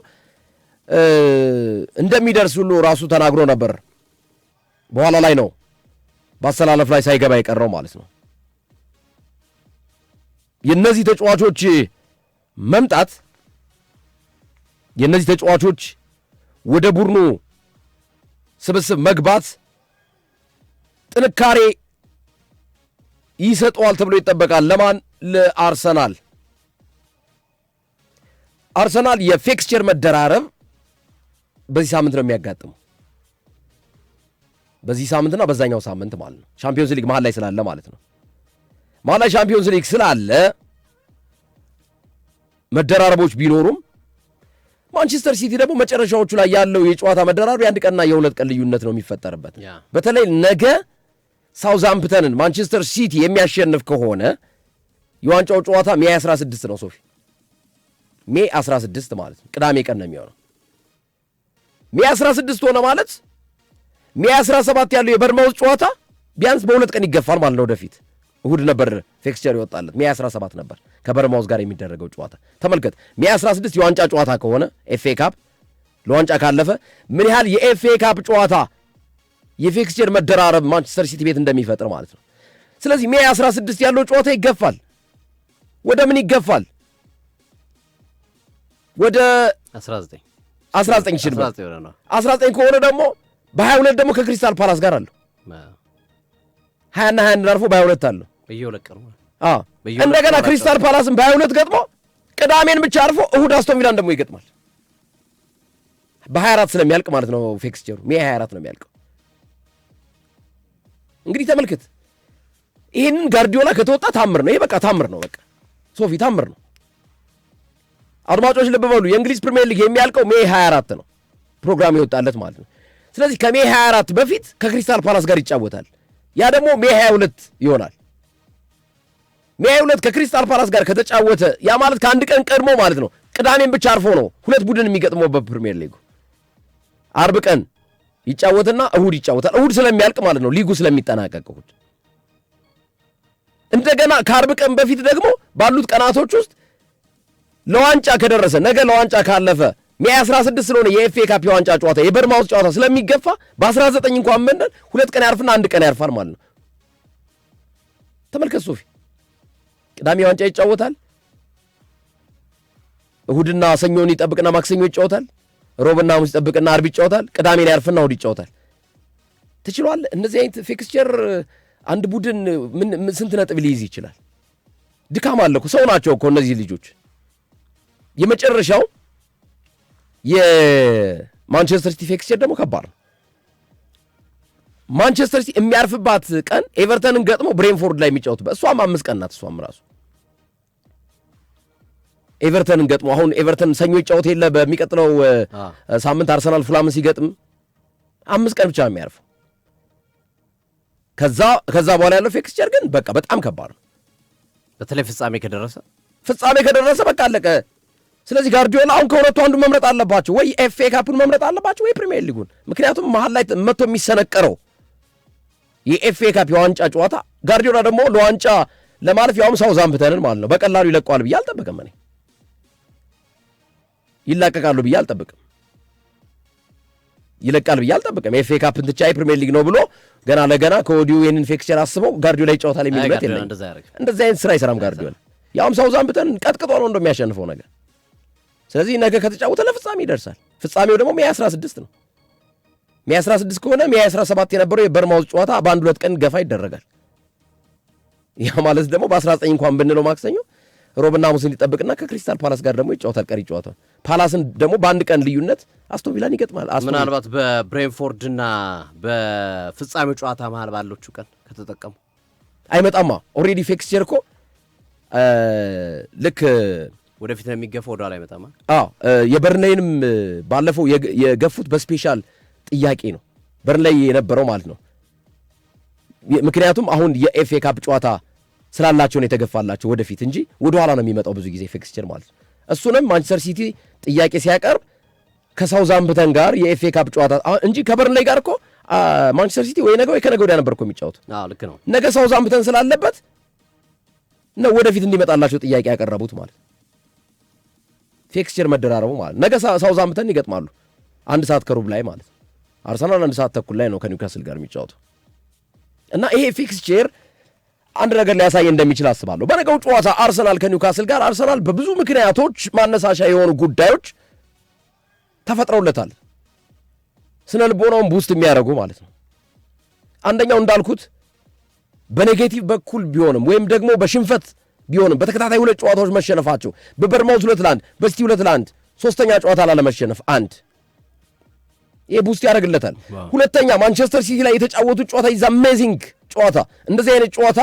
እንደሚደርስ ሁሉ ራሱ ተናግሮ ነበር። በኋላ ላይ ነው በአሰላለፍ ላይ ሳይገባ የቀረው ማለት ነው። የእነዚህ ተጫዋቾች መምጣት የእነዚህ ተጫዋቾች ወደ ቡድኑ ስብስብ መግባት ጥንካሬ ይሰጠዋል ተብሎ ይጠበቃል። ለማን? ለአርሰናል። አርሰናል የፊክስቸር መደራረብ በዚህ ሳምንት ነው የሚያጋጥመው። በዚህ ሳምንትና በዛኛው ሳምንት ማለት ነው። ሻምፒዮንስ ሊግ መሀል ላይ ስላለ ማለት ነው። መሀል ላይ ሻምፒዮንስ ሊግ ስላለ መደራረቦች ቢኖሩም ማንቸስተር ሲቲ ደግሞ መጨረሻዎቹ ላይ ያለው የጨዋታ መደራረብ የ1 ቀንና የ2 ቀን ልዩነት ነው የሚፈጠርበት። በተለይ ነገ ሳውዝሃምፕተንን ማንቸስተር ሲቲ የሚያሸንፍ ከሆነ የዋንጫው ጨዋታ ሜይ 16 ነው። ሶፊ ሜይ 16 ማለት ነው ቅዳሜ ቀን ነው የሚሆነው። ሜይ 16 ሆነ ማለት ሜይ 17 ያለው የበርማውዝ ጨዋታ ቢያንስ በ2 ቀን ይገፋል ማለት ነው። ወደፊት እሁድ ነበር ፊክስቸር ይወጣለት፣ ሜይ 17 ነበር ከበርማውዝ ጋር የሚደረገው ጨዋታ። ተመልከት፣ ሜይ 16 የዋንጫ ጨዋታ ከሆነ ኤፍኤ ካፕ ለዋንጫ ካለፈ ምን ያህል የኤፍኤ ካፕ ጨዋታ የፊክስቸር መደራረብ ማንቸስተር ሲቲ ቤት እንደሚፈጥር ማለት ነው። ስለዚህ ሜይ 16 ያለው ጨዋታ ይገፋል። ወደ ምን ይገፋል? ወደ 19 ይችላል። 19 ከሆነ ደግሞ በ22 ደግሞ ከክሪስታል ፓላስ ጋር አለው 20 እና 21 አልፎ በ22 አለው እንደገና ክሪስታል ፓላስን በ22 ገጥሞ ቅዳሜን ብቻ አልፎ እሁድ አስቶን ቪላን ደግሞ ይገጥማል። በ24 ስለሚያልቅ ማለት ነው ፊክስቸሩ ሜይ 24 ነው የሚያልቀው። እንግዲህ ተመልከት፣ ይህንን ጋርዲዮላ ከተወጣ ታምር ነው። ይሄ በቃ ታምር ነው። በቃ ሶፊ ታምር ነው። አድማጮች ልብ በሉ፣ የእንግሊዝ ፕሪሚየር ሊግ የሚያልቀው ሜይ 24 ነው ፕሮግራም ይወጣለት ማለት ነው። ስለዚህ ከሜ 24 በፊት ከክሪስታል ፓላስ ጋር ይጫወታል። ያ ደግሞ ሜ 22 ይሆናል። ሜ 22 ከክሪስታል ፓላስ ጋር ከተጫወተ ያ ማለት ከአንድ ቀን ቀድሞ ማለት ነው። ቅዳሜን ብቻ አርፎ ነው ሁለት ቡድን የሚገጥመው በፕሪሚየር ሊጉ። አርብ ቀን ይጫወትና እሁድ ይጫወታል። እሁድ ስለሚያልቅ ማለት ነው ሊጉ ስለሚጠናቀቅ እሁድ። እንደገና ከአርብ ቀን በፊት ደግሞ ባሉት ቀናቶች ውስጥ ለዋንጫ ከደረሰ ነገ ለዋንጫ ካለፈ ሜ 16 ስለሆነ የኤፍኤ ካፕ የዋንጫ ጨዋታ የበርማውዝ ጨዋታ ስለሚገፋ በ19 እንኳን ምንድን ሁለት ቀን ያርፍና አንድ ቀን ያርፋል ማለት ነው። ተመልከት ሶፊ፣ ቅዳሜ ዋንጫ ይጫወታል። እሁድና ሰኞን ይጠብቅና ማክሰኞ ይጫወታል። ሮብና ሐሙስ ይጠብቅና አርብ ይጫወታል። ቅዳሜን ያርፍና እሁድ ይጫወታል። ትችሏል። እነዚህ አይነት ፊክስቸር አንድ ቡድን ምን ስንት ነጥብ ሊይዝ ይችላል? ድካም አለ እኮ ሰው ናቸው እኮ እነዚህ ልጆች። የመጨረሻው የማንቸስተር ሲቲ ፊክስቸር ደግሞ ከባድ ነው። ማንቸስተር ሲቲ የሚያርፍባት ቀን ኤቨርተንን ገጥሞ ብሬንፎርድ ላይ የሚጫወቱበት እሷም 5 ቀን ናት። እሷም ራሱ ኤቨርተንን ገጥሞ አሁን ኤቨርተን ሰኞ ይጫወት የለ በሚቀጥለው ሳምንት አርሰናል ፉላምን ሲገጥም 5 ቀን ብቻ ነው የሚያርፈው። ከዛ በኋላ ያለው ፊክስቸር ግን በቃ በጣም ከባድ ነው። በተለይ ፍጻሜ ከደረሰ በቃ አለቀ። ስለዚህ ጋርዲዮላ አሁን ከሁለቱ አንዱ መምረጥ አለባቸው። ወይ ኤፍኤ ካፑን መምረጥ አለባቸው ወይ ፕሪሚየር ሊጉን። ምክንያቱም መሀል ላይ መጥቶ የሚሰነቀረው የኤፍኤ ካፕ የዋንጫ ጨዋታ ጋርዲዮላ ደግሞ ለዋንጫ ለማለፍ ያውም ሳውዛምፕተንን ማለት ነው በቀላሉ ይለቀዋል ብዬ አልጠብቅም። እኔ ይላቀቃሉ ብዬ አልጠብቅም። ይለቃል ብዬ አልጠብቅም። ኤፍኤ ካፕን ትቻ ፕሪሚየር ሊግ ነው ብሎ ገና ለገና ከወዲሁ ይህንን ፊክስቸር አስበው ጋርዲዮላ ይጫወታል የሚል እምነት የለኝም። እንደዚህ አይነት ስራ አይሰራም ጋርዲዮላ። ያውም ሳውዛምፕተን ቀጥቅጦ ነው እንደሚያሸንፈው ነገር። ስለዚህ ነገ ከተጫወተ ለፍጻሜ ይደርሳል። ፍጻሜው ደግሞ ሜ 16 ነው። ሜ 16 ከሆነ ሜ 17 የነበረው የበርማውዝ ጨዋታ በአንድ ሁለት ቀን ገፋ ይደረጋል። ያ ማለት ደግሞ በ19 እንኳን ብንለው ማክሰኞ ሮብና ሐሙስን ይጠብቅና ከክሪስታል ፓላስ ጋር ደግሞ ይጫወታል ቀሪ ጨዋታው። ፓላስን ደግሞ በአንድ ቀን ልዩነት አስቶን ቪላን ይገጥማል። ምናልባት በብሬንፎርድና በፍጻሜው ጨዋታ መሃል ባለቹ ቀን ከተጠቀሙ አይመጣማ። ኦልሬዲ ፊክስቸር እኮ ልክ ወደፊት ነው የሚገፋው፣ ወደ ኋላ አይመጣማ። የበርንሌይንም ባለፈው የገፉት በስፔሻል ጥያቄ ነው በርንሌይ የነበረው ማለት ነው። ምክንያቱም አሁን የኤፍኤ ካፕ ጨዋታ ስላላቸው ነው የተገፋላቸው ወደፊት እንጂ ወደ ኋላ ነው የሚመጣው ብዙ ጊዜ ፊክስቸር ማለት ነው። እሱንም ማንቸስተር ሲቲ ጥያቄ ሲያቀርብ ከሳውዛምፕተን ጋር የኤፍኤ ካፕ ጨዋታ እንጂ ከበርንሌይ ጋር እኮ ማንቸስተር ሲቲ ወይ ነገ ወይ ከነገ ወዲያ ነበር እኮ የሚጫወቱ። ልክ ነው። ነገ ሳውዛምፕተን ስላለበት ነው ወደፊት እንዲመጣላቸው ጥያቄ ያቀረቡት ማለት ነው። ፊክስቸር መደራረቡ ማለት ነገ ሳውዛምፕተን ይገጥማሉ 1 ሰዓት ከሩብ ላይ ማለት ነው። አርሰናል 1 ሰዓት ተኩል ላይ ነው ከኒውካስል ጋር የሚጫወቱ እና ይሄ ፊክስቸር አንድ ነገር ሊያሳይ እንደሚችል አስባለሁ። በነገው ጨዋታ አርሰናል ከኒውካስል ጋር አርሰናል በብዙ ምክንያቶች ማነሳሻ የሆኑ ጉዳዮች ተፈጥረውለታል፣ ስነ ልቦናውን ቡስት የሚያደርጉ ማለት ነው። አንደኛው እንዳልኩት በኔጌቲቭ በኩል ቢሆንም ወይም ደግሞ በሽንፈት ቢሆንም በተከታታይ 2 ጨዋታዎች መሸነፋቸው፣ በበርማውዝ 2-1 በሲቲ 2-1 ሶስተኛ ጨዋታ ላለመሸነፍ አንድ ይሄ ቡስት ያደርግለታል። ሁለተኛ ማንቸስተር ሲቲ ላይ የተጫወቱት ጨዋታ ኢዝ አሜዚንግ ጨዋታ። እንደዚህ አይነት ጨዋታ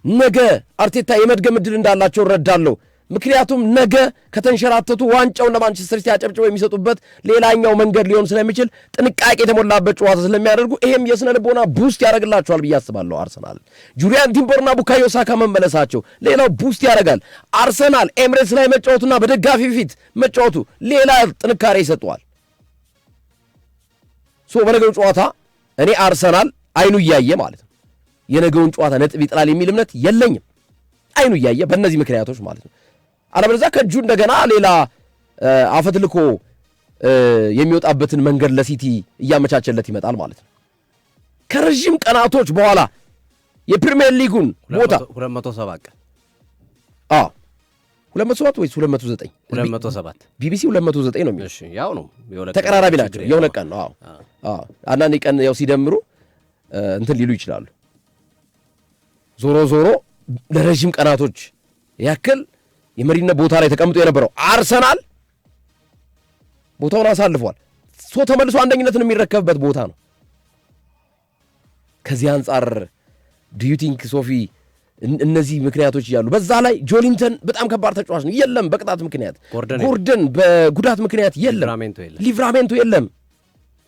ነገ አርቴታ የመድገም ዕድል እንዳላቸው እረዳለሁ። ምክንያቱም ነገ ከተንሸራተቱ ዋንጫውን ለማንቸስተር ሲቲ አጨብጭበው የሚሰጡበት ሌላኛው መንገድ ሊሆን ስለሚችል ጥንቃቄ የተሞላበት ጨዋታ ስለሚያደርጉ ይሄም የስነ ልቦና ቡስት ያደርግላቸዋል ብዬ አስባለሁ። አርሰናል ጁሊያን ቲምበርና ቡካዮ ሳካ መመለሳቸው ሌላው ቡስት ያደርጋል። አርሰናል ኤምሬትስ ላይ መጫወቱና በደጋፊ ፊት መጫወቱ ሌላ ጥንካሬ ይሰጠዋል። በነገው ጨዋታ እኔ አርሰናል አይኑ እያየ ማለት ነው የነገውን ጨዋታ ነጥብ ይጥላል የሚል እምነት የለኝም። አይኑ እያየ በእነዚህ ምክንያቶች ማለት ነው። አለበለዚያ ከእጁ እንደገና ሌላ አፈትልኮ የሚወጣበትን መንገድ ለሲቲ እያመቻቸለት ይመጣል ማለት ነው። ከረዥም ቀናቶች በኋላ የፕሪሚየር ሊጉን ቦታ 207 ቀን 207 ወይስ 209? 207 ቢቢሲ 209 ነው የሚለው። እሺ ያው ነው ተቀራራቢ ናቸው። የሁለት ቀን ነው። አንዳንድ ቀን ያው ሲደምሩ እንትን ሊሉ ይችላሉ። ዞሮ ዞሮ ለረጅም ቀናቶች ያክል የመሪነት ቦታ ላይ ተቀምጦ የነበረው አርሰናል ቦታውን አሳልፏል። ተመልሶ አንደኝነትን የሚረከብበት ቦታ ነው። ከዚህ አንጻር ዱ ዩ ቲንክ ሶፊ እነዚህ ምክንያቶች እያሉ በዛ ላይ ጆሊንተን በጣም ከባድ ተጫዋች ነው። የለም በቅጣት ምክንያት ጎርደን በጉዳት ምክንያት የለም፣ ሊቭራሜንቶ የለም።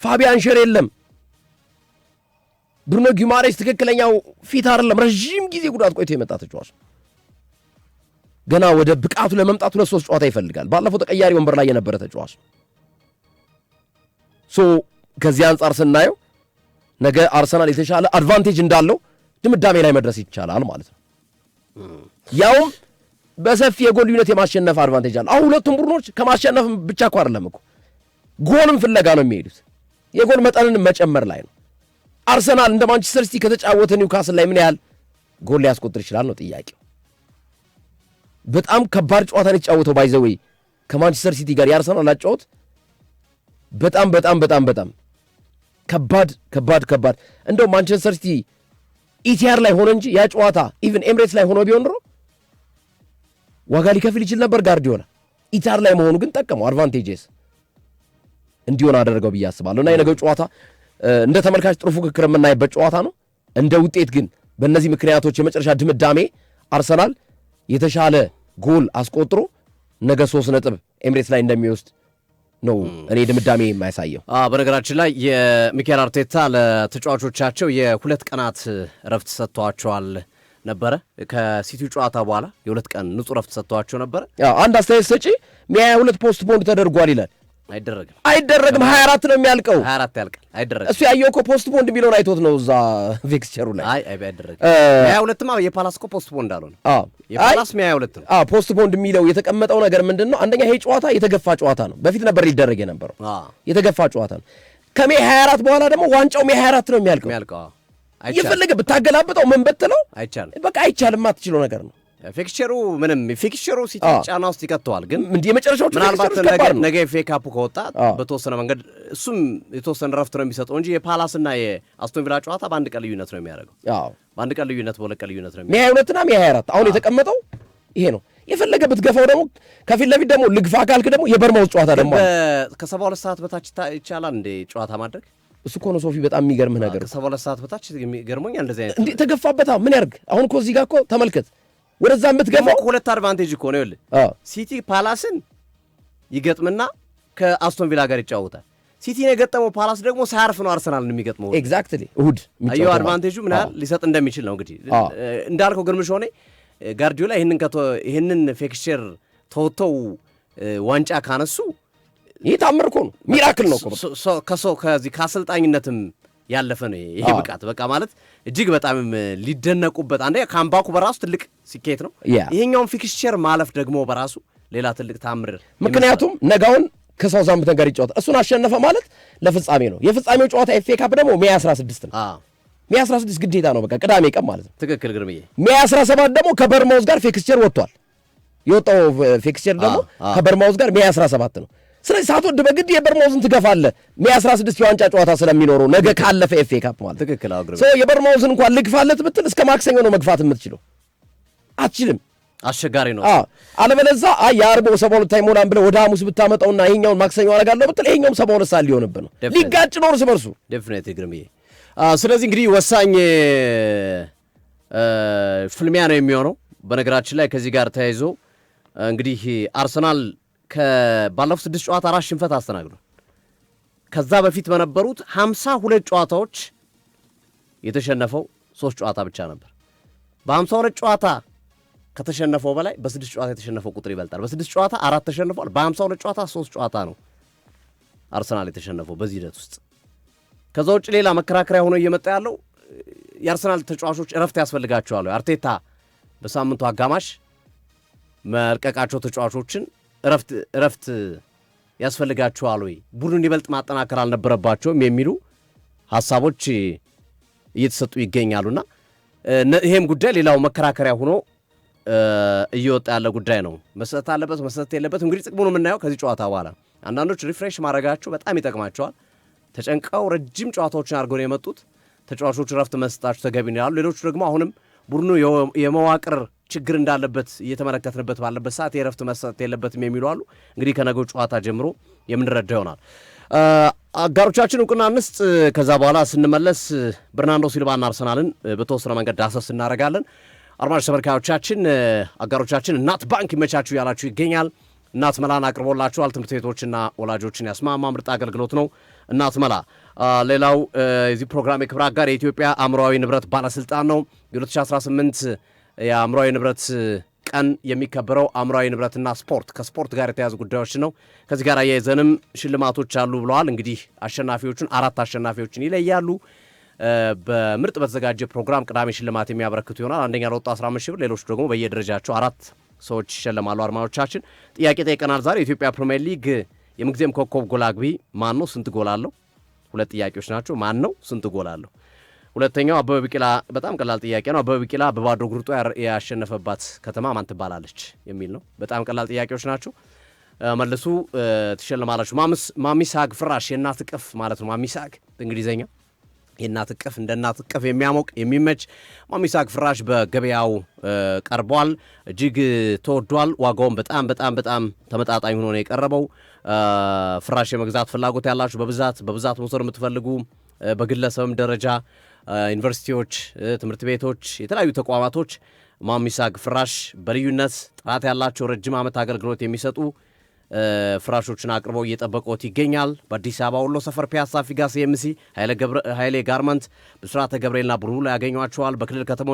ፋቢያን ሸር የለም። ብሩኖ ጊማሬስ ትክክለኛው ፊት አይደለም። ረዥም ጊዜ ጉዳት ቆይቶ የመጣ ተጫዋች ገና ወደ ብቃቱ ለመምጣት 2-3 ጨዋታ ይፈልጋል። ባለፈው ተቀያሪ ወንበር ላይ የነበረ ተጫዋች ከዚህ አንጻር ስናየው ነገ አርሰናል የተሻለ አድቫንቴጅ እንዳለው ድምዳሜ ላይ መድረስ ይቻላል ማለት ነው። ያውም በሰፊ የጎል ልዩነት የማሸነፍ አድቫንቴጅ አለ። አሁን ሁለቱም ቡድኖች ከማሸነፍ ብቻ እኮ አይደለም እኮ ጎልም ፍለጋ ነው የሚሄዱት። የጎል መጠንን መጨመር ላይ ነው። አርሰናል እንደ ማንቸስተር ሲቲ ከተጫወተ ኒውካስል ላይ ምን ያህል ጎል ሊያስቆጥር ይችላል ነው ጥያቄው። በጣም ከባድ ጨዋታ ነው የተጫወተው ባይዘዌይ ከማንቸስተር ሲቲ ጋር የአርሰናል አጫወት በጣም በጣም በጣም በጣም ከባድ እንደው ማንቸስተር ሲቲ ኢቲአር ላይ ሆነ እንጂ ያ ጨዋታ ኢቭን ኤምሬትስ ላይ ሆኖ ቢሆን ዋጋ ሊከፍል ይችል ነበር። ጋርዲዮላ ኢቲአር ላይ መሆኑ ግን ጠቀመው፣ አድቫንቴጅስ እንዲሆን አደረገው ብዬ አስባለሁ። እና የነገው ጨዋታ እንደ ተመልካች ጥሩ ፉክክር የምናይበት ጨዋታ ነው። እንደ ውጤት ግን በእነዚህ ምክንያቶች የመጨረሻ ድምዳሜ አርሰናል የተሻለ ጎል አስቆጥሮ ነገ 3 ነጥብ ኤምሬትስ ላይ እንደሚወስድ ነው እኔ ድምዳሜ የማያሳየው። በነገራችን ላይ የሚካኤል አርቴታ ለተጫዋቾቻቸው የ2 ቀናት ረፍት ሰጥተዋቸዋል ነበረ። ከሲቲው ጨዋታ በኋላ የ2 ቀን ንጹህ ረፍት ሰጥተዋቸው ነበረ። አንድ አስተያየት ሰጪ 122 ፖስት ፖንድ ተደርጓል ይላል። አይደረግም 24 ነው የሚያልቀው። 24 ያልቃል። አይደረግም። እሱ ያየው እኮ ፖስት ፖንድ ቢለውን አይቶት ነው እዛ ፊክስቸሩ ላይ። አይደረግም። 22ማ የፓላስ እኮ ፖስት ፖንድ አልሆነ። የፓላስ 22 ነው። ፖስት ፖንድ የሚለው የተቀመጠው ነገር ምንድን ነው? አንደኛ ይሄ ጨዋታ የተገፋ ጨዋታ ነው። በፊት ነበር ሊደረግ የነበረው። የተገፋ ጨዋታ ነው። ከሜይ 24 በኋላ ደግሞ ዋንጫው ሜይ 24 ነው የሚያልቀው። የፈለገ ብታገላብጠው ምን ብትለው አይቻልም። በቃ አይቻልም። አትችለው ነገር ነው። ፊክስቸሩ ሲቲ ጫና ውስጥ ይከተዋል። ግን የመጨረሻዎቹ ምናልባት ነገ ኤፍኤ ካፑ ከወጣ በተወሰነ መንገድ እሱም የተወሰነ ረፍት ነው የሚሰጠው እንጂ የፓላስና የአስቶን ቪላ ጨዋታ በአንድ ቀን ልዩነት ነው የሚያደርገው። በአንድ ቀን ልዩነት፣ በሁለት ቀን ልዩነት ነው የሚያደርገው። ሜይ 22ና ሜይ 24 አሁን የተቀመጠው ይሄ ነው። የፈለገ ብትገፋው ደግሞ ከፊት ለፊት ደግሞ ልግፋ ካልክ ደግሞ የበርማውዝ ጨዋታ ደግሞ ከ72 ሰዓት በታች ይቻላል እንደ ጨዋታ ማድረግ። እሱ እኮ ነው ሶፊ በጣም የሚገርምህ ነገር። ከ72 ሰዓት በታች ገርሞኛል። እንደዚህ አይነት እንዴ ተገፋበት። ምን ያርግ አሁን እኮ እዚህ ጋር እኮ ተመልከት፣ ወደዛ የምትገፋው 2 አድቫንቴጅ እኮ ነው። ይኸውልህ ሲቲ ፓላስን ይገጥምና ከአስቶን ቪላ ጋር ይጫወታል። ሲቲን የገጠመው ፓላስ ደግሞ ሳያርፍ ነው አርሰናልን የሚገጥመው። ኤግዛክትሊ እሁድ አየው አድቫንቴጁ ምን ያህል ሊሰጥ እንደሚችል ነው። እንግዲህ እንዳልከው ግርምሽ ሆኔ ጋርዲዮላ ይህንን ፊክስቸር ተወጥተው ዋንጫ ካነሱ ይህ ታምር እኮ ነው፣ ሚራክል ነው እኮ ከዚህ ከአሰልጣኝነትም ያለፈ ነው ይሄ ብቃት። በቃ ማለት እጅግ በጣም ሊደነቁበት፣ አንዴ ካምባኩ በራሱ ትልቅ ስኬት ነው። ይሄኛውን ፊክስቸር ማለፍ ደግሞ በራሱ ሌላ ትልቅ ታምር። ምክንያቱም ነጋውን ከሳውዛምፕተን ጋር ይጫወታል። እሱን አሸነፈ ማለት ለፍጻሜ ነው። የፍጻሜው ጨዋታ ኤፍኤ ካፕ ደግሞ ሜይ 16 ነው። ሜይ 16 ግዴታ ነው፣ በቃ ቅዳሜ ቀን ማለት ነው። ትክክል ግርምዬ። ሜይ 17 ደግሞ ከበርማውዝ ጋር ፊክስቸር ወጥቷል። የወጣው ፊክስቸር ደግሞ ከበርማውዝ ጋር ሜይ 17 ነው። ስለዚህ ሳትወድ በግድ የበርማውዝን ትገፋለህ። ሜይ 16 የዋንጫ ጨዋታ ስለሚኖረው ነገ ካለፈ ኤፍኤ ካፕ ማለት ትክክል። የበርማውዝን እንኳን ልግፋለት ብትል እስከ ማክሰኞ ነው መግፋት የምትችለው፣ አትችልም። አስቸጋሪ ነው። አለበለዛ የአርቦ 72 አይሞላም ብለህ ወደ ሐሙስ ብታመጣውና ይሄኛውን ማክሰኞ አደርጋለሁ ብትል ይሄኛውም 72 ሰዓት ሊሆንብህ ነው። ሊጋጭ ነው እርስ በርሱ ዴፊኒትሊ ግርምዬ። ስለዚህ እንግዲህ ወሳኝ ፍልሚያ ነው የሚሆነው። በነገራችን ላይ ከዚህ ጋር ተያይዞ እንግዲህ አርሰናል ባለፉት 6 ጨዋታ 4 ሽንፈት አስተናግዷል። ከዛ በፊት በነበሩት 52 ጨዋታዎች የተሸነፈው 3 ጨዋታ ብቻ ነበር። በ52 ጨዋታ ከተሸነፈው በላይ በ6 ጨዋታ የተሸነፈው ቁጥር ይበልጣል። በ6 ጨዋታ 4 ተሸንፏል። በ52 ጨዋታ 3 ጨዋታ ነው አርሰናል የተሸነፈው በዚህ ሂደት ውስጥ። ከዛ ውጭ ሌላ መከራከሪያ ሆኖ እየመጣ ያለው የአርሰናል ተጫዋቾች እረፍት ያስፈልጋቸዋል። አርቴታ በሳምንቱ አጋማሽ መልቀቃቸው ተጫዋቾችን እረፍት ያስፈልጋቸዋል ወይ፣ ቡድኑን ይበልጥ ማጠናከር አልነበረባቸውም የሚሉ ሀሳቦች እየተሰጡ ይገኛሉና ይሄም ጉዳይ ሌላው መከራከሪያ ሆኖ እየወጣ ያለ ጉዳይ ነው። መሰጠት አለበት መሰጠት የለበት እንግዲህ ጥቅሙን የምናየው ከዚህ ጨዋታ በኋላ። አንዳንዶች ሪፍሬሽ ማድረጋቸው በጣም ይጠቅማቸዋል። ተጨንቀው ረጅም ጨዋታዎችን አድርገው ነው የመጡት። ተጫዋቾቹ ረፍት መስጠታቸው ተገቢ ነው ያሉ፣ ሌሎቹ ደግሞ አሁንም ቡድኑ የመዋቅር ችግር እንዳለበት እየተመለከትንበት ባለበት ሰዓት የረፍት መስጠት የለበትም የሚሉ አሉ። እንግዲህ ከነገው ጨዋታ ጀምሮ የምንረዳ ይሆናል። አጋሮቻችን እውቅና እንስጥ። ከዛ በኋላ ስንመለስ በርናንዶ ሲልቫና አርሰናልን በተወሰነ መንገድ ዳሰስ እናደርጋለን። አድማጭ ተመልካዮቻችን አጋሮቻችን እናት ባንክ ይመቻችሁ ያላችሁ ይገኛል። እናት መላን አቅርቦላችኋል። ትምህርት ቤቶችና ወላጆችን ያስማማ ምርጥ አገልግሎት ነው። እናት መላ ሌላው የዚህ ፕሮግራም የክብር አጋር የኢትዮጵያ አእምሯዊ ንብረት ባለስልጣን ነው። የ2018 የአእምሯዊ ንብረት ቀን የሚከበረው አእምሯዊ ንብረትና ስፖርት ከስፖርት ጋር የተያዙ ጉዳዮች ነው። ከዚህ ጋር አያይዘንም ሽልማቶች አሉ ብለዋል። እንግዲህ አሸናፊዎቹን 4 አሸናፊዎችን ይለያሉ። በምርጥ በተዘጋጀ ፕሮግራም ቅዳሜ ሽልማት የሚያበረክቱ ይሆናል። አንደኛ ለወጡ 15 ሺህ ብር፣ ሌሎች ደግሞ በየደረጃቸው 4 ሰዎች ይሸለማሉ። አድማጮቻችን ጥያቄ ጠይቀናል ዛሬ። የኢትዮጵያ ፕሪሚየር ሊግ የምንጊዜም ኮከብ ጎል አግቢ ማን ነው? ስንት ጎል አለው? 2 ጥያቄዎች ናቸው። ማን ነው? ስንት ጎል አለው? ሁለተኛው አበበ ቢቂላ፣ በጣም ቀላል ጥያቄ ነው። አበበ ቢቂላ በባዶ እግሩ ሩጦ ያሸነፈባት ከተማ ማን ትባላለች የሚል ነው። በጣም ቀላል ጥያቄዎች ናቸው። መልሱ ትሸልማላችሁ። ማሚሳግ ፍራሽ የእናት እቅፍ ማለት ነው። ማሚሳግ በእንግሊዝኛ የእናት እቅፍ፣ እንደ እናት እቅፍ የሚያሞቅ የሚመች ማሚሳግ ፍራሽ በገበያው ቀርቧል። እጅግ ተወዷል። ዋጋውን በጣም ተመጣጣኝ ሆኖ ነው የቀረበው። ፍራሽ የመግዛት ፍላጎት ያላችሁ በብዛት መውሰድ የምትፈልጉ በግለሰብም ደረጃ ዩኒቨርሲቲዎች፣ ትምህርት ቤቶች፣ የተለያዩ ተቋማቶች ማሚሳግ ፍራሽ በልዩነት ጥራት ያላቸው ረጅም ዓመት አገልግሎት የሚሰጡ ፍራሾችን አቅርበው እየጠበቁት ይገኛል። በአዲስ አበባ ወሎ ሰፈር ፒያሳ ፊጋ ሲኤምሲ ኃይሌ ጋርመንት፣ ብስራተ ገብርኤልና ብሩ ላይ ያገኟቸዋል። በክልል ከተሞች